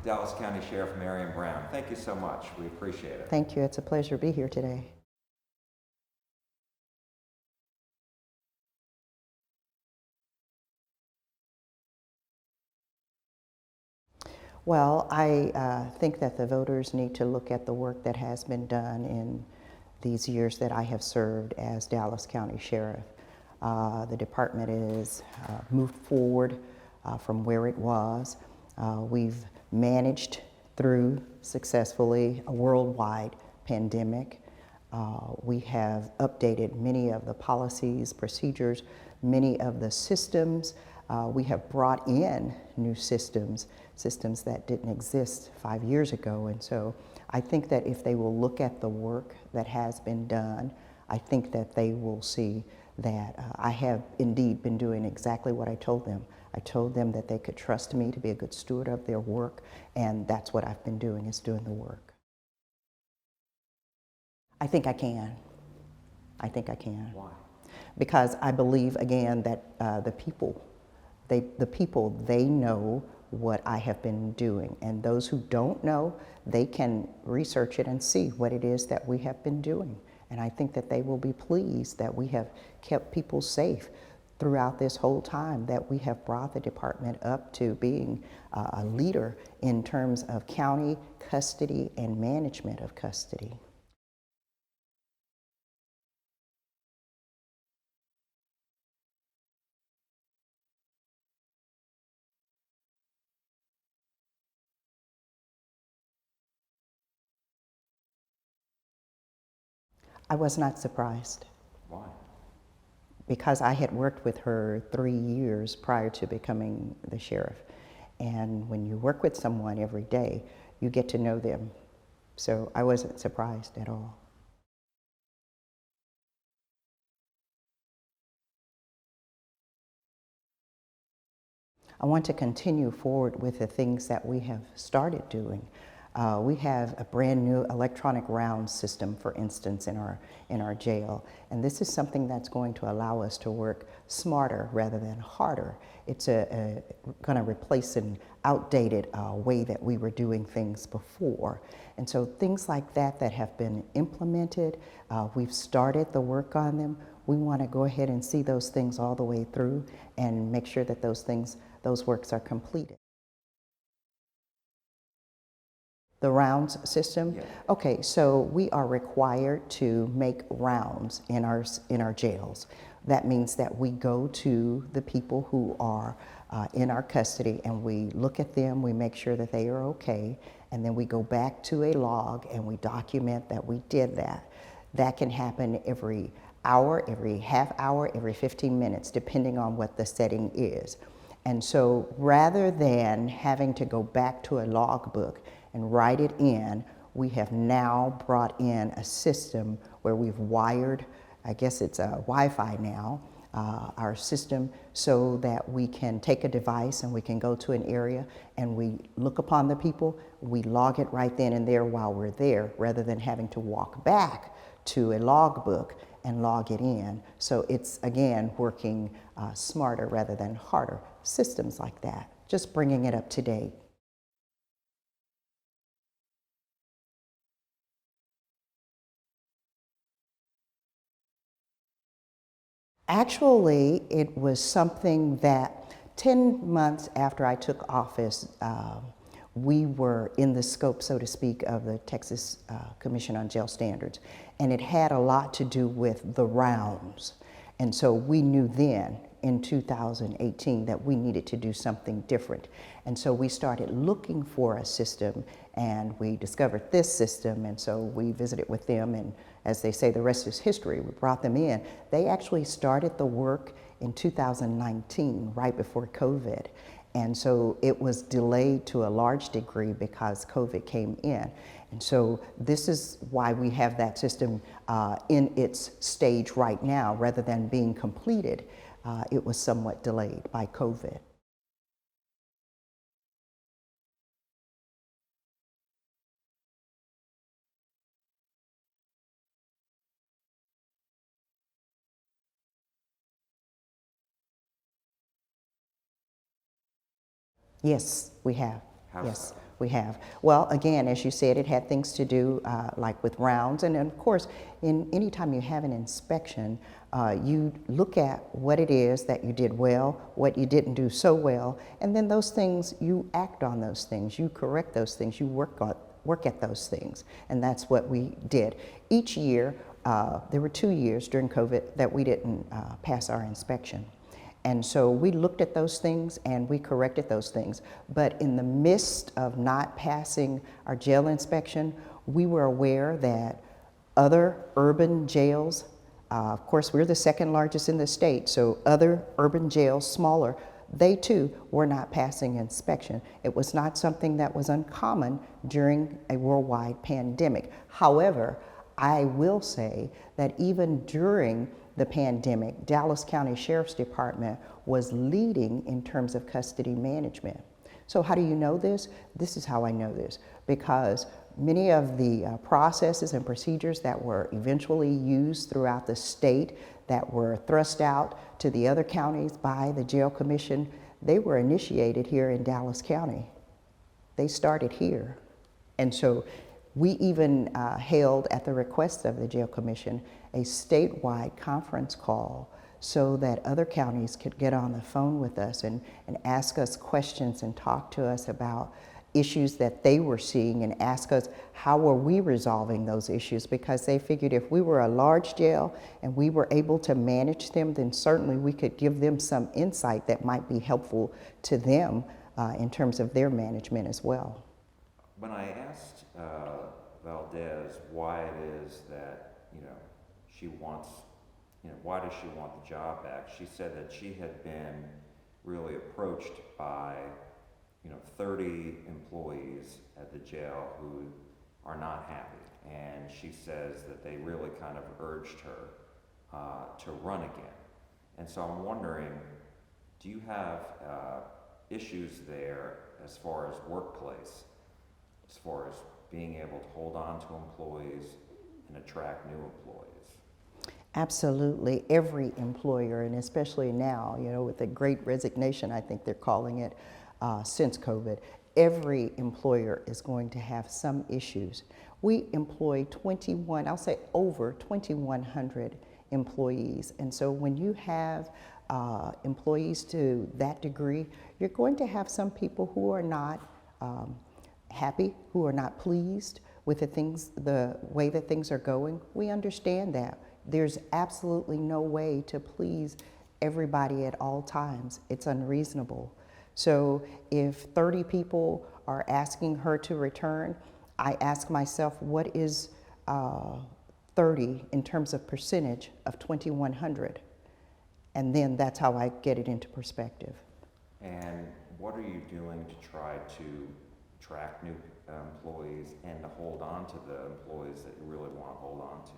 Dallas County Sheriff Marian Brown. Thank you so much. We appreciate it. Thank you. It's a pleasure to be here today. Well, I think that the voters need to look at the work that has been done in these years that I have served as Dallas County Sheriff. The department is moved forward from where it was. We've managed through successfully a worldwide pandemic. We have updated many of the policies, procedures, many of the systems. We have brought in new systems that didn't exist 5 years ago. And so I think that if they will look at the work that has been done, I think that they will see that I have indeed been doing exactly what I told them. I told them that they could trust me to be a good steward of their work, and that's what I've been doing, is doing the work. I think I can. I think I can. Why? Because I believe, again, that the people, they know what I have been doing. And those who don't know, they can research it and see what it is that we have been doing. And I think that they will be pleased that we have kept people safe throughout this whole time, that we have brought the department up to being a leader in terms of county custody and management of custody. I was not surprised. Why? Because I had worked with her 3 years prior to becoming the sheriff. And when you work with someone every day, you get to know them. So I wasn't surprised at all. I want to continue forward with the things that we have started doing. We have a brand new electronic round system, for instance, in our jail. And this is something that's going to allow us to work smarter rather than harder. It's going to replace an outdated way that we were doing things before. And so things like that have been implemented, we've started the work on them. We want to go ahead and see those things all the way through and make sure that those works are completed. The rounds system? Yeah. Okay, so we are required to make rounds in our jails. That means that we go to the people who are in our custody and we look at them, we make sure that they are okay, and then we go back to a log and we document that we did that. That can happen every hour, every half hour, every 15 minutes, depending on what the setting is. And so rather than having to go back to a logbook and write it in, we have now brought in a system where we've wired, I guess it's a Wi-Fi now, our system, so that we can take a device and we can go to an area and we look upon the people, we log it right then and there while we're there, rather than having to walk back to a logbook and log it in. So it's, again, working smarter rather than harder. Systems like that, just bringing it up to date. Actually, it was something that 10 months after I took office, we were in the scope, so to speak, of the Texas Commission on Jail Standards. And it had a lot to do with the rounds. And so we knew then, in 2018, that we needed to do something different. And so we started looking for a system, and we discovered this system, and so we visited with them, and as they say, the rest is history. We brought them in. They actually started the work in 2019, right before COVID. And so it was delayed to a large degree because COVID came in. And so this is why we have that system in its stage right now, rather than being completed. It was somewhat delayed by COVID. Yes, we have. How's Yes. that? We have. Well, again, as you said, it had things to do like with rounds. And of course, anytime you have an inspection, you look at what it is that you did well, what you didn't do so well, and then those things, you act on those things, you correct those things, you work at those things. And that's what we did. Each year, there were 2 years during COVID that we didn't pass our inspection. And so we looked at those things and we corrected those things. But in the midst of not passing our jail inspection, we were aware that other urban jails, of course, we're the second largest in the state, so other urban jails, smaller, they too were not passing inspection. It was not something that was uncommon during a worldwide pandemic. However, I will say that even during the pandemic, Dallas County Sheriff's Department was leading in terms of custody management. So how do you know this? This is how I know this, because many of the processes and procedures that were eventually used throughout the state that were thrust out to the other counties by the jail commission, they were initiated here in Dallas County. They started here. And so we even held, at the request of the jail commission, a statewide conference call so that other counties could get on the phone with us and ask us questions and talk to us about issues that they were seeing and ask us how were we resolving those issues, because they figured if we were a large jail and we were able to manage them, then certainly we could give them some insight that might be helpful to them in terms of their management as well. When I asked Valdez why it is that, she wants, why does she want the job back? She said that she had been really approached by, 30 employees at the jail who are not happy. And she says that they really kind of urged her to run again. And so I'm wondering, do you have issues there as far as workplace, as far as being able to hold on to employees and attract new employees? Absolutely. Every employer, and especially now, with the great resignation, I think they're calling it, since COVID, every employer is going to have some issues. We employ I'll say over 2,100 employees. And so when you have employees to that degree, you're going to have some people who are not happy, who are not pleased with the way that things are going. We understand that. There's absolutely no way to please everybody at all times. It's unreasonable. So if 30 people are asking her to return, I ask myself, what is 30 in terms of percentage of 2,100? And then that's how I get it into perspective. And what are you doing to try to attract new employees and to hold on to the employees that you really want to hold on to?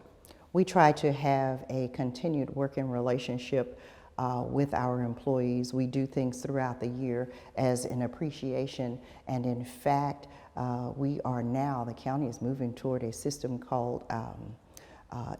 We try to have a continued working relationship with our employees. We do things throughout the year as an appreciation, and in fact, we are now, the county is moving toward a system called,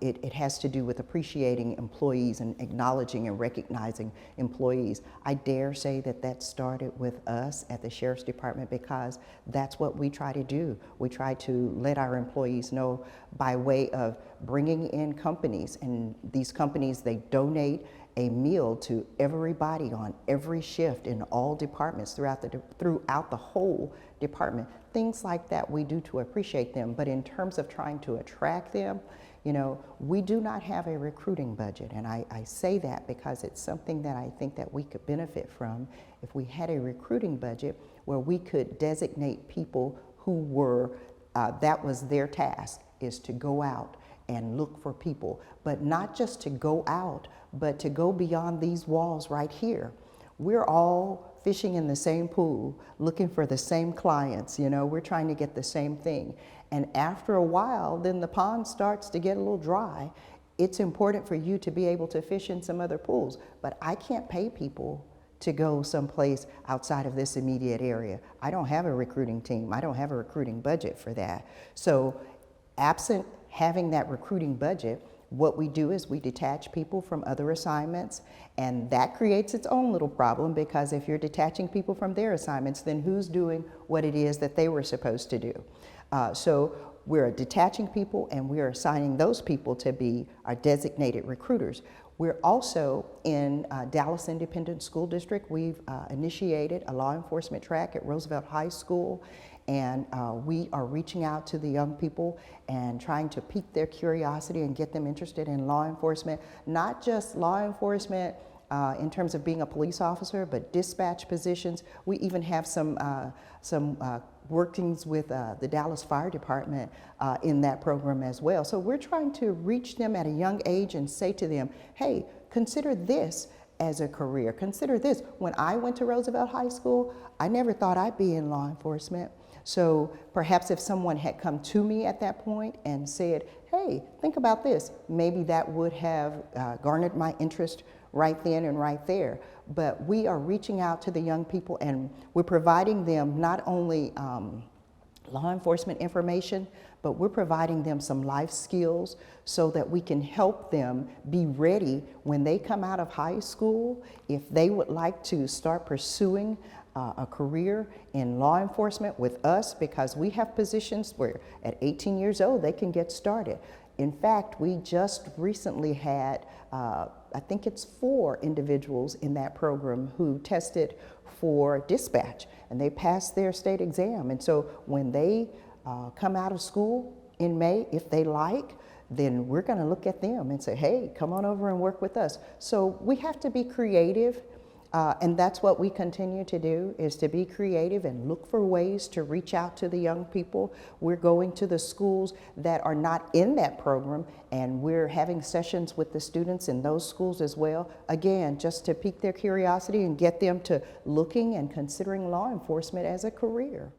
it has to do with appreciating employees and acknowledging and recognizing employees. I dare say that started with us at the Sheriff's Department, because that's what we try to do. We try to let our employees know by way of bringing in companies, and these companies, they donate a meal to everybody on every shift in all departments throughout the whole department. Things like that we do to appreciate them. But in terms of trying to attract them, we do not have a recruiting budget. And I say that because it's something that I think that we could benefit from if we had a recruiting budget where we could designate people who were, that was their task, is to go out and look for people, but not just to go out, but to go beyond these walls right here. We're all fishing in the same pool, looking for the same clients, we're trying to get the same thing. And after a while, then the pond starts to get a little dry. It's important for you to be able to fish in some other pools, but I can't pay people to go someplace outside of this immediate area. I don't have a recruiting team. I don't have a recruiting budget for that. So absent having that recruiting budget, What we do is we detach people from other assignments, and that creates its own little problem, because if you're detaching people from their assignments, then who's doing what it is that they were supposed to do? So we're detaching people, and we're assigning those people to be our designated recruiters. We're also in Dallas Independent School District. We've initiated a law enforcement track at Roosevelt High School, and we are reaching out to the young people and trying to pique their curiosity and get them interested in law enforcement, not just law enforcement in terms of being a police officer, but dispatch positions. We even have some workings with the Dallas Fire Department in that program as well. So we're trying to reach them at a young age and say to them, hey, consider this as a career. Consider this. When I went to Roosevelt High School, I never thought I'd be in law enforcement. So perhaps if someone had come to me at that point and said, hey, think about this, maybe that would have garnered my interest right then and right there. But we are reaching out to the young people, and we're providing them not only law enforcement information, but we're providing them some life skills so that we can help them be ready when they come out of high school. If they would like to start pursuing a career in law enforcement with us, because we have positions where at 18 years old they can get started. In fact, we just recently had, I think it's 4 individuals in that program who tested for dispatch, and they passed their state exam. And so when they come out of school in May, if they like, then we're going to look at them and say, hey, come on over and work with us. So we have to be creative. And that's what we continue to do, is to be creative and look for ways to reach out to the young people. We're going to the schools that are not in that program, and we're having sessions with the students in those schools as well. Again, just to pique their curiosity and get them to looking and considering law enforcement as a career.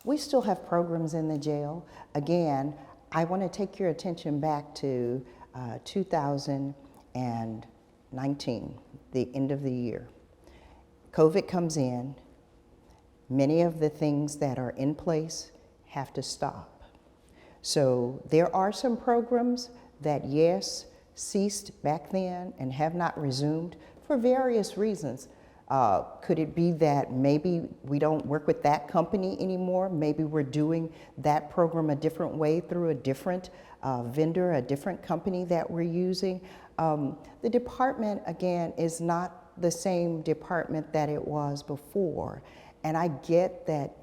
We still have programs in the jail. Again, I want to take your attention back to 2019, the end of the year. COVID comes in. Many of the things that are in place have to stop. So there are some programs that, yes, ceased back then and have not resumed for various reasons. Could it be that maybe we don't work with that company anymore? Maybe we're doing that program a different way through a different vendor, a different company that we're using. The department, again, is not the same department that it was before. And I get that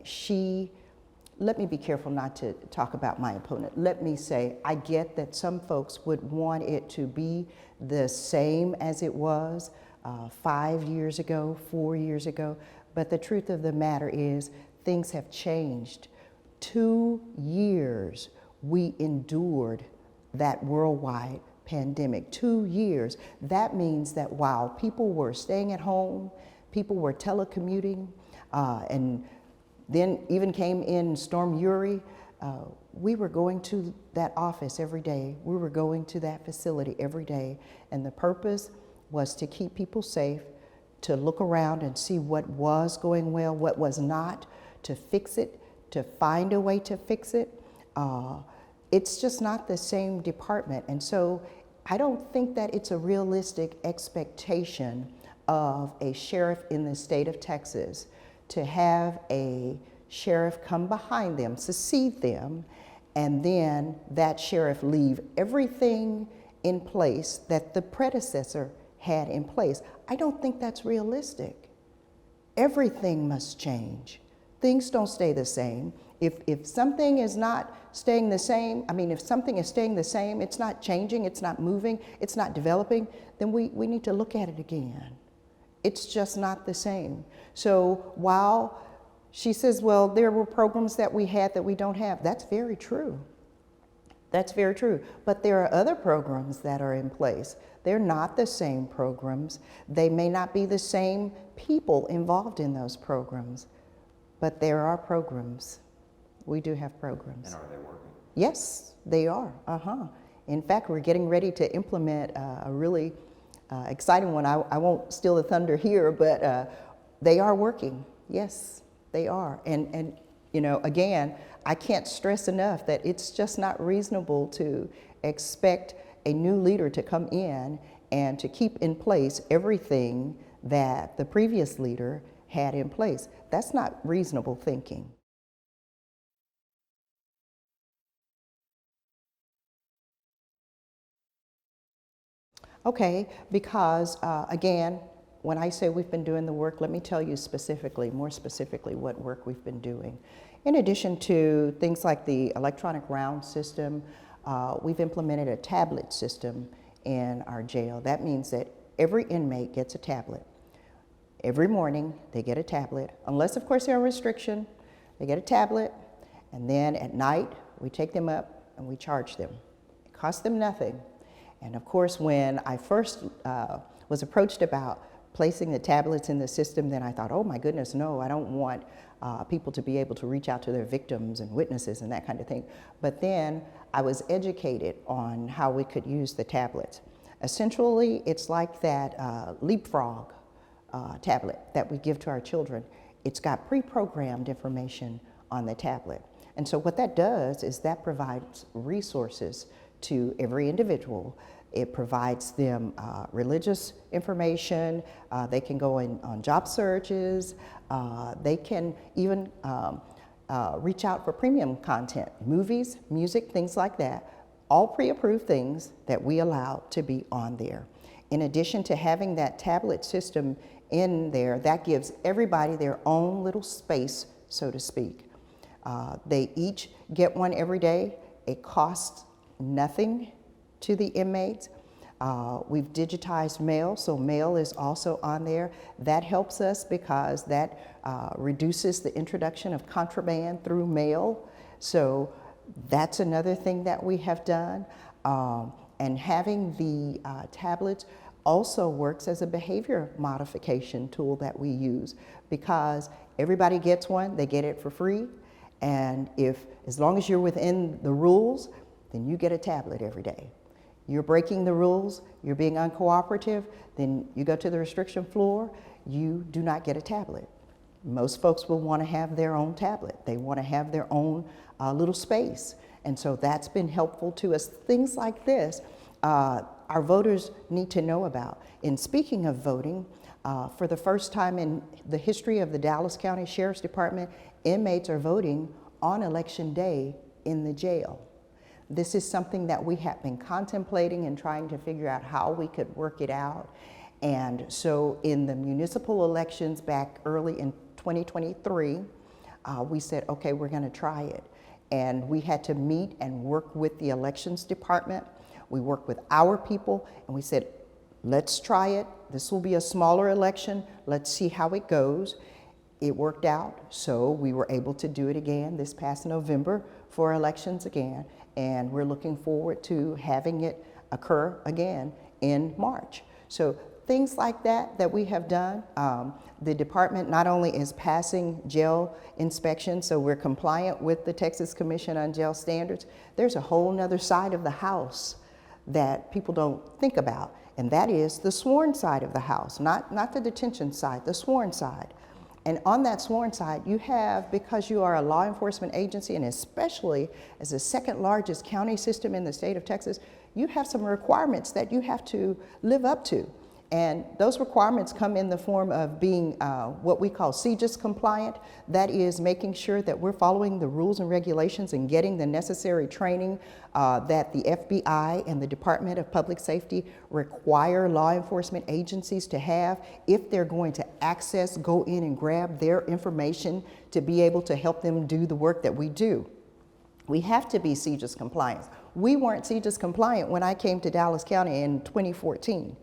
let me be careful not to talk about my opponent. Let me say, I get that some folks would want it to be the same as it was 5 years ago, 4 years ago, but the truth of the matter is things have changed. 2 years we endured that worldwide pandemic. 2 years. That means that while people were staying at home, people were telecommuting, and then even came in Storm Uri, we were going to that office every day. We were going to that facility every day, and the purpose was to keep people safe, to look around and see what was going well, what was not, to fix it, to find a way to fix it. It's just not the same department. And so I don't think that it's a realistic expectation of a sheriff in the state of Texas to have a sheriff come behind them, succeed them, and then that sheriff leave everything in place that the predecessor had in place. I don't think that's realistic. Everything must change. Things don't stay the same. If something is not staying the same, if something is staying the same, it's not changing, it's not moving, it's not developing, then we need to look at it again. It's just not the same. So while she says, well, there were programs that we had that we don't have, that's very true. That's very true. But there are other programs that are in place. They're not the same programs. They may not be the same people involved in those programs, but there are programs. We do have programs. And are they working? Yes, they are. In fact, we're getting ready to implement a really exciting one. I won't steal the thunder here, but they are working. Yes, they are. And you know, again, I can't stress enough that it's just not reasonable to expect a new leader to come in and to keep in place everything that the previous leader had in place. That's not reasonable thinking. Okay, because again, when I say we've been doing the work, let me tell you specifically, more specifically, what work we've been doing. In addition to things like the electronic round system, we've implemented a tablet system in our jail. That means that every inmate gets a tablet. Every morning, they get a tablet, unless, of course, they're on restriction. They get a tablet, and then at night, we take them up and we charge them. It costs them nothing. And of course, when I first was approached about placing the tablets in the system, then I thought, oh my goodness, no, I don't want people to be able to reach out to their victims and witnesses and that kind of thing. But then I was educated on how we could use the tablets. Essentially, it's like that leapfrog tablet that we give to our children. It's got pre-programmed information on the tablet. And so what that does is that provides resources to every individual. It provides them religious information. They can go in on job searches. They can even reach out for premium content, movies, music, things like that. All pre-approved things that we allow to be on there. In addition to having that tablet system in there, that gives everybody their own little space, so to speak. They each get one every day. It costs nothing to the inmates. We've digitized mail, so mail is also on there. That helps us because that reduces the introduction of contraband through mail. So that's another thing that we have done. And having the tablets also works as a behavior modification tool that we use, because everybody gets one, they get it for free. And as long as you're within the rules, then you get a tablet every day. You're breaking the rules, you're being uncooperative, then you go to the restriction floor, you do not get a tablet. Most folks will want to have their own tablet. They want to have their own little space. And so that's been helpful to us. Things like this, our voters need to know about. And speaking of voting, for the first time in the history of the Dallas County Sheriff's Department, inmates are voting on election day in the jail. This is something that we have been contemplating and trying to figure out how we could work it out. And so in the municipal elections back early in 2023, we said, okay, we're gonna try it. And we had to meet and work with the elections department. We worked with our people and we said, let's try it. This will be a smaller election. Let's see how it goes. It worked out, so we were able to do it again this past November for elections again. And we're looking forward to having it occur again in March. So things like that we have done. The department not only is passing jail inspections, so we're compliant with the Texas Commission on Jail Standards, there's a whole nother side of the house that people don't think about, and that is the sworn side of the house, not the detention side, the sworn side. And on that sworn side, you have, because you are a law enforcement agency, and especially as the second largest county system in the state of Texas, you have some requirements that you have to live up to. And those requirements come in the form of being what we call CJIS compliant. That is making sure that we're following the rules and regulations and getting the necessary training that the FBI and the Department of Public Safety require law enforcement agencies to have if they're going to access, go in and grab their information to be able to help them do the work that we do. We have to be CJIS compliant. We weren't CJIS compliant when I came to Dallas County in 2014.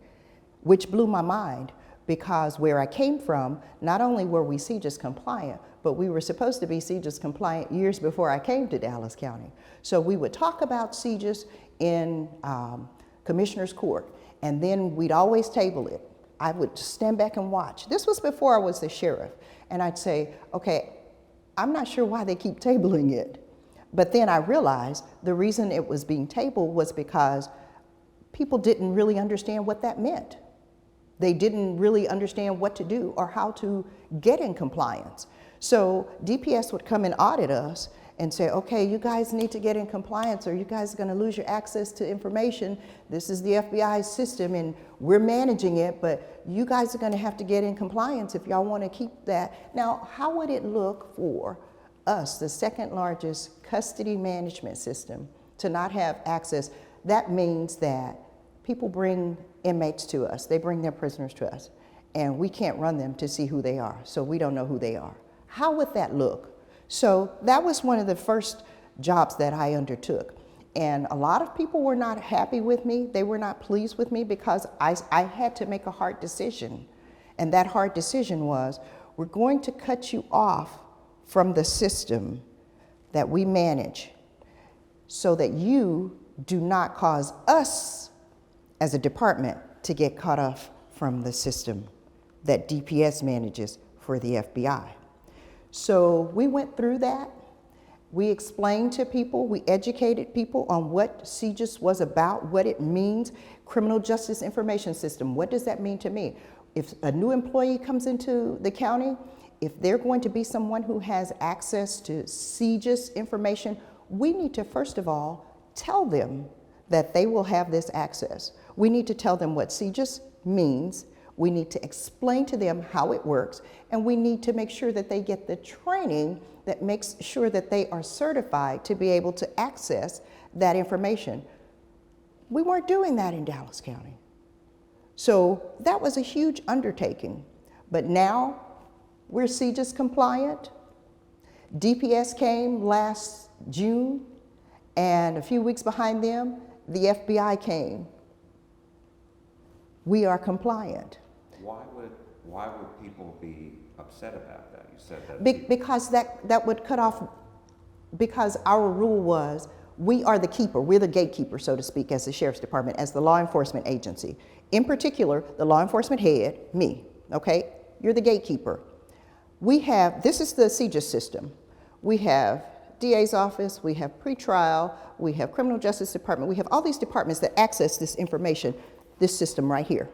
Which blew my mind, because where I came from, not only were we CJIS compliant, but we were supposed to be CJIS compliant years before I came to Dallas County. So we would talk about CJIS in Commissioner's Court, and then we'd always table it. I would stand back and watch. This was before I was the sheriff, and I'd say, okay, I'm not sure why they keep tabling it. But then I realized the reason it was being tabled was because people didn't really understand what that meant. They didn't really understand what to do or how to get in compliance. So DPS would come and audit us and say, okay, you guys need to get in compliance or you guys are gonna lose your access to information. This is the FBI's system and we're managing it, but you guys are gonna have to get in compliance if y'all wanna keep that. Now, how would it look for us, the second largest custody management system, to not have access? That means that people bring inmates to us, they bring their prisoners to us, and we can't run them to see who they are, so we don't know who they are. How would that look? So that was one of the first jobs that I undertook. And a lot of people were not happy with me, they were not pleased with me because I had to make a hard decision. And that hard decision was, we're going to cut you off from the system that we manage so that you do not cause us as a department to get cut off from the system that DPS manages for the FBI. So we went through that. We explained to people, we educated people on what CJIS was about, what it means, Criminal Justice Information System. What does that mean to me? If a new employee comes into the county, if they're going to be someone who has access to CJIS information, we need to first of all tell them that they will have this access. We need to tell them what CJIS means. We need to explain to them how it works, and we need to make sure that they get the training that makes sure that they are certified to be able to access that information. We weren't doing that in Dallas County. So that was a huge undertaking. But now we're CJIS compliant. DPS came last June, and a few weeks behind them, the FBI came. We are compliant. Why would people be upset about that? You said that. Because that would cut off, because our rule was, we are the keeper, we're the gatekeeper, so to speak, as the Sheriff's Department, as the law enforcement agency. In particular, the law enforcement head, me, okay? You're the gatekeeper. We have, this is the CJIS system. We have DA's office, we have pretrial, we have criminal justice department, we have all these departments that access this information, this system right here.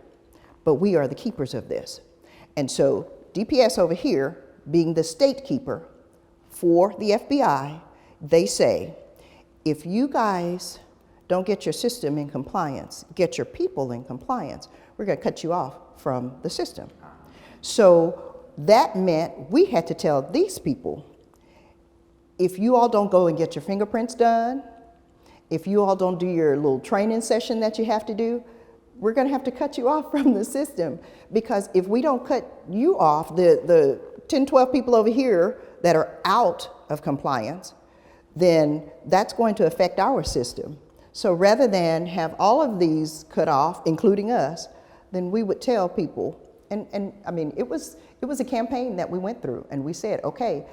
But we are the keepers of this. And so DPS over here, being the state keeper for the FBI, they say, if you guys don't get your system in compliance, get your people in compliance, we're gonna cut you off from the system. So that meant we had to tell these people, if you all don't go and get your fingerprints done, if you all don't do your little training session that you have to do, we're gonna have to cut you off from the system, because if we don't cut you off, the 10, 12 people over here that are out of compliance, then that's going to affect our system. So rather than have all of these cut off, including us, then we would tell people, and I mean, it was a campaign that we went through, and we said, okay,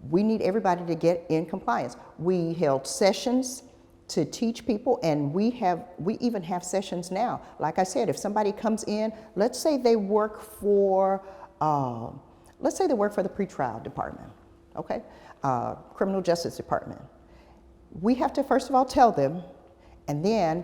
we need everybody to get in compliance. We held sessions to teach people, and we even have sessions now. Like I said, if somebody comes in, let's say they work for the pretrial department, okay? Criminal justice department. We have to first of all tell them, and then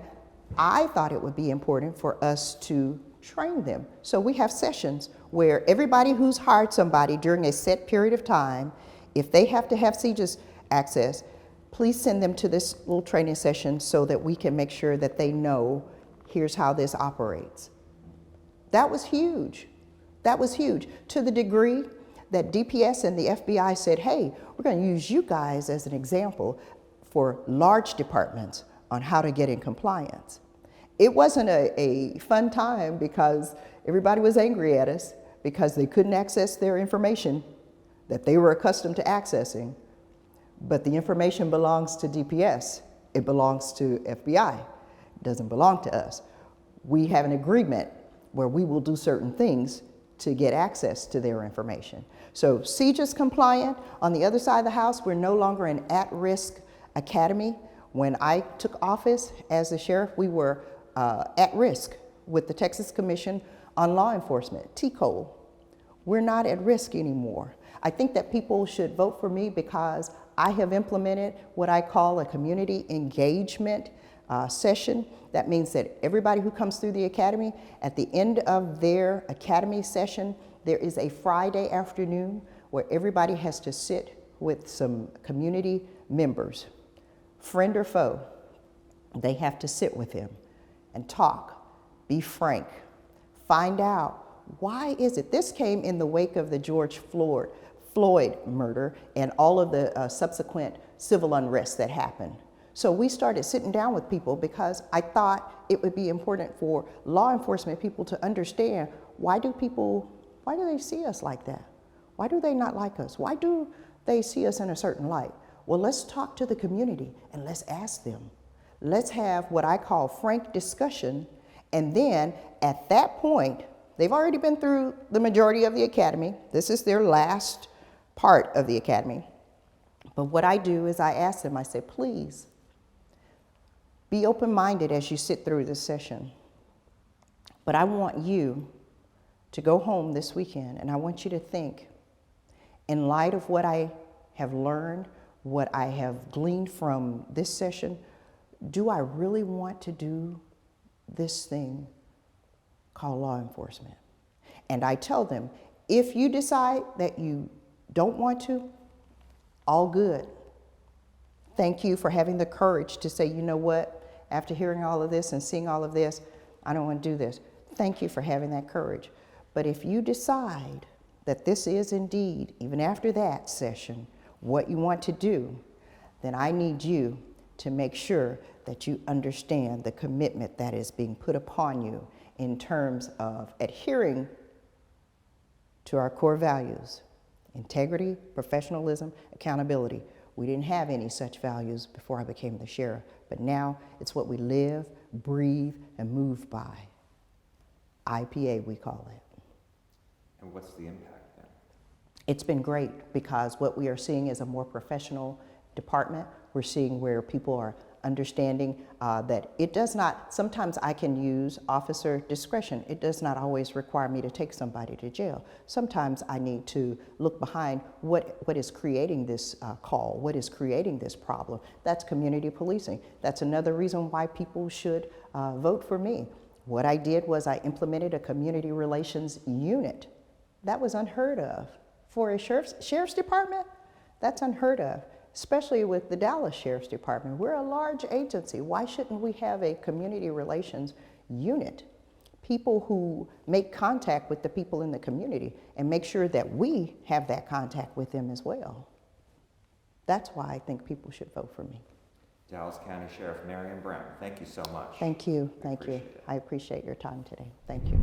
I thought it would be important for us to train them. So we have sessions where everybody who's hired somebody during a set period of time, if they have to have CJIS access, please send them to this little training session so that we can make sure that they know, here's how this operates. That was huge. That was huge, to the degree that DPS and the FBI said, hey, we're gonna use you guys as an example for large departments on how to get in compliance. It wasn't a fun time because everybody was angry at us because they couldn't access their information that they were accustomed to accessing. But the information belongs to DPS. It belongs to FBI. It doesn't belong to us. We have an agreement where we will do certain things to get access to their information. So CJIS compliant. On the other side of the house, we're no longer an at-risk academy. When I took office as the sheriff, we were at risk with the Texas Commission on Law Enforcement, TCOLE. We're not at risk anymore. I think that people should vote for me because I have implemented what I call a community engagement session. That means that everybody who comes through the academy, at the end of their academy session, there is a Friday afternoon where everybody has to sit with some community members, friend or foe. They have to sit with them and talk, be frank, find out why is it. This came in the wake of the George Floyd murder and all of the subsequent civil unrest that happened. So we started sitting down with people because I thought it would be important for law enforcement people to understand why do they see us like that? Why do they not like us? Why do they see us in a certain light? Well, let's talk to the community and let's ask them. Let's have what I call frank discussion. And then at that point, they've already been through the majority of the academy. This is their last part of the academy. But what I do is I ask them, I say, please, be open-minded as you sit through this session. But I want you to go home this weekend and I want you to think, in light of what I have learned, what I have gleaned from this session, do I really want to do this thing called law enforcement? And I tell them, if you decide that you don't want to, all good. Thank you for having the courage to say, you know what, after hearing all of this and seeing all of this, I don't want to do this. Thank you for having that courage. But if you decide that this is indeed, even after that session, what you want to do, then I need you to make sure that you understand the commitment that is being put upon you in terms of adhering to our core values: integrity, professionalism, accountability. We didn't have any such values before I became the sheriff, but now it's what we live, breathe, and move by. IPA, we call it. And what's the impact then? It's been great because what we are seeing is a more professional department. We're seeing where people are understanding that it does not, sometimes I can use officer discretion. It does not always require me to take somebody to jail. Sometimes I need to look behind what is creating this call, what is creating this problem. That's community policing. That's another reason why people should vote for me. What I did was I implemented a community relations unit. That was unheard of. For a sheriff's department, that's unheard of. Especially with the Dallas Sheriff's Department. We're a large agency. Why shouldn't we have a community relations unit? People who make contact with the people in the community and make sure that we have that contact with them as well. That's why I think people should vote for me. Dallas County Sheriff Marian Brown, thank you so much. Thank you. Thank you. I appreciate your time today. Thank you.